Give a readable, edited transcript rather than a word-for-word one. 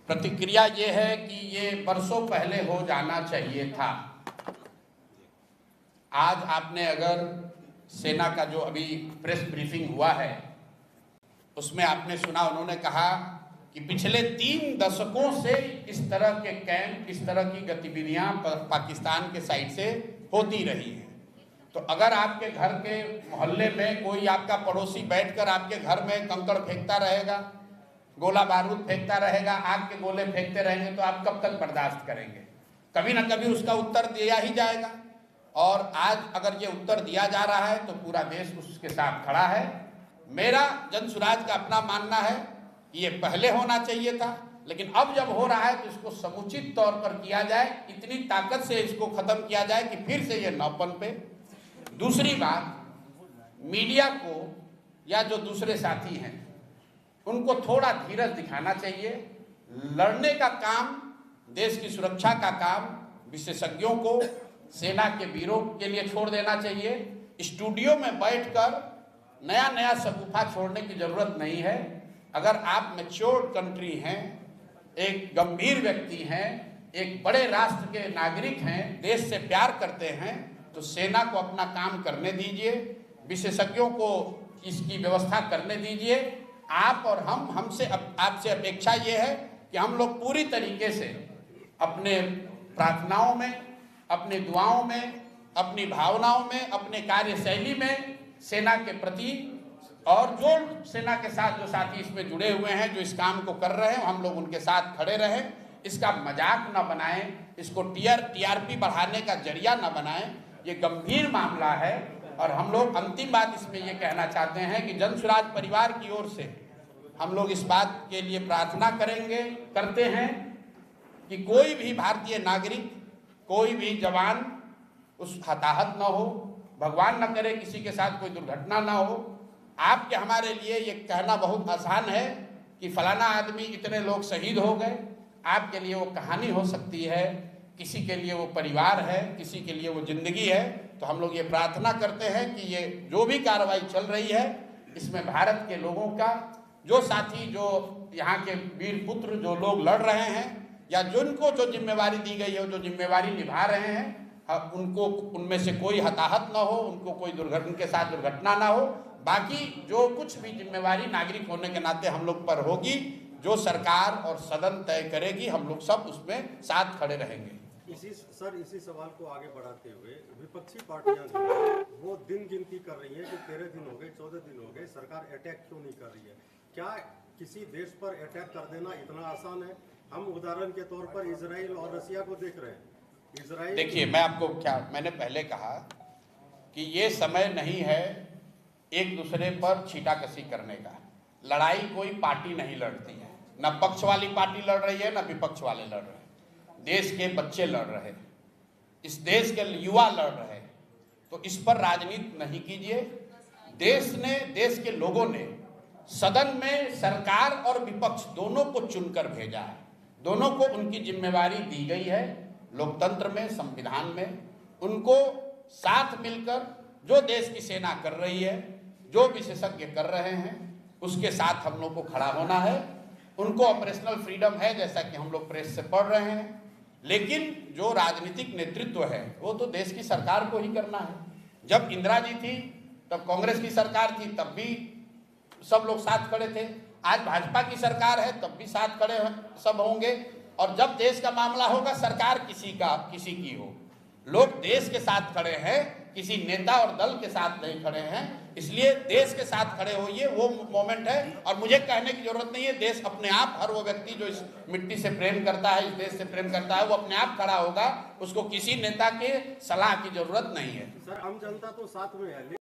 प्रतिक्रिया ये है कि ये बरसों पहले हो जाना चाहिए था। आज आपने अगर सेना का जो अभी प्रेस ब्रीफिंग हुआ है उसमें आपने सुना, उन्होंने कहा कि पिछले 3 दशकों से इस तरह के कैंप, इस तरह की गतिविधियां पाकिस्तान के साइड से होती रही हैं। तो अगर आपके घर के मोहल्ले में कोई आपका पड़ोसी बैठकर आपके घर में कंकड़ फेंकता रहेगा, गोला बारूद फेंकता रहेगा, आग के गोले फेंकते रहेंगे, तो आप कब तक बर्दाश्त करेंगे? कभी ना कभी उसका उत्तर दिया ही जाएगा। और आज अगर ये उत्तर दिया जा रहा है तो पूरा देश उसके साथ खड़ा है। मेरा जनसुराज का अपना मानना है कि ये पहले होना चाहिए था, लेकिन अब जब हो रहा है तो इसको समुचित तौर पर किया जाए, इतनी ताकत से इसको खत्म किया जाए कि फिर से ये न पनपे। दूसरी बात, मीडिया को या जो दूसरे साथी हैं उनको थोड़ा धीरज दिखाना चाहिए। लड़ने का काम, देश की सुरक्षा का काम विशेषज्ञों को, सेना के वीरों के लिए छोड़ देना चाहिए। स्टूडियो में बैठकर नया नया शगुफा छोड़ने की जरूरत नहीं है। अगर आप मैच्योर्ड कंट्री हैं, एक गंभीर व्यक्ति हैं, एक बड़े राष्ट्र के नागरिक हैं, देश से प्यार करते हैं, तो सेना को अपना काम करने दीजिए, विशेषज्ञों को इसकी व्यवस्था करने दीजिए। आप और हमसे आपसे अपेक्षा ये है कि हम लोग पूरी तरीके से अपने प्रार्थनाओं में, अपनी दुआओं में, अपनी भावनाओं में, अपने कार्यशैली में सेना के प्रति, और जो सेना के साथ जो साथी इसमें जुड़े हुए हैं, जो इस काम को कर रहे हैं, हम लोग उनके साथ खड़े रहें। इसका मजाक न बनाएं, इसको टीआरपी बढ़ाने का जरिया न बनाएं। ये गंभीर मामला है। और हम लोग अंतिम बात इसमें ये कहना चाहते हैं कि जनसुराज परिवार की ओर से हम लोग इस बात के लिए प्रार्थना करते हैं कि कोई भी भारतीय नागरिक, कोई भी जवान उस हताहत न हो, भगवान न करे किसी के साथ कोई दुर्घटना ना हो। आपके हमारे लिए ये कहना बहुत आसान है कि फलाना आदमी, इतने लोग शहीद हो गए। आपके लिए वो कहानी हो सकती है, किसी के लिए वो परिवार है, किसी के लिए वो जिंदगी है। तो हम लोग ये प्रार्थना करते हैं कि ये जो भी कार्रवाई चल रही है, इसमें भारत के लोगों का, जो साथी, जो यहाँ के वीर पुत्र, जो लोग लड़ रहे हैं या जिनको जो जिम्मेवारी दी गई है, जो जिम्मेवारी निभा रहे हैं, उनको, उनमें से कोई हताहत ना हो, उनको कोई उनके साथ दुर्घटना ना हो। बाकी जो कुछ भी जिम्मेवारी नागरिक होने के नाते हम लोग पर होगी, जो सरकार और सदन तय करेगी, हम लोग सब उसमें साथ खड़े रहेंगे। इसी सवाल को आगे बढ़ाते हुए विपक्षी पार्टियां जो वो दिन गिनती कर रही हैं कि 13 दिन हो गए, 14 दिन हो गए, सरकार अटैक क्यों नहीं कर रही है? क्या किसी देश पर अटैक कर देना इतना आसान है? हम उदाहरण के तौर पर इजराइल और रसिया को देख रहे हैं। इजराइल, देखिए, मैं आपको मैंने पहले कहा कि ये समय नहीं है एक दूसरे पर छीटाकशी करने का। लड़ाई कोई पार्टी नहीं लड़ती है, न पक्ष वाली पार्टी लड़ रही है, न विपक्ष वाले लड़ रहे हैं। देश के बच्चे लड़ रहे हैं, इस देश के युवा लड़ रहे हैं। तो इस पर राजनीति नहीं कीजिए। देश के लोगों ने सदन में सरकार और विपक्ष दोनों को चुनकर भेजा है, दोनों को उनकी जिम्मेवारी दी गई है। लोकतंत्र में, संविधान में उनको साथ मिलकर जो देश की सेना कर रही है, जो विशेषज्ञ कर रहे हैं, उसके साथ हम लोग को खड़ा होना है। उनको ऑपरेशनल फ्रीडम है, जैसा कि हम लोग प्रेस से पढ़ रहे हैं, लेकिन जो राजनीतिक नेतृत्व है वो तो देश की सरकार को ही करना है। जब इंदिरा जी थी तब कांग्रेस की सरकार थी, तब भी सब लोग साथ खड़े थे। आज भाजपा की सरकार है, तब भी साथ खड़े सब होंगे। और जब देश का मामला होगा, सरकार किसी की हो, लोग देश के साथ खड़े हैं, किसी नेता और दल के साथ नहीं खड़े हैं। इसलिए देश के साथ खड़े होइए, वो मोमेंट है। और मुझे कहने की जरूरत नहीं है, देश अपने आप, हर वो व्यक्ति जो इस मिट्टी से प्रेम करता है, इस देश से प्रेम करता है, वो अपने आप खड़ा होगा। उसको किसी नेता के सलाह की जरूरत नहीं है। सर, आम जनता तो साथ में है।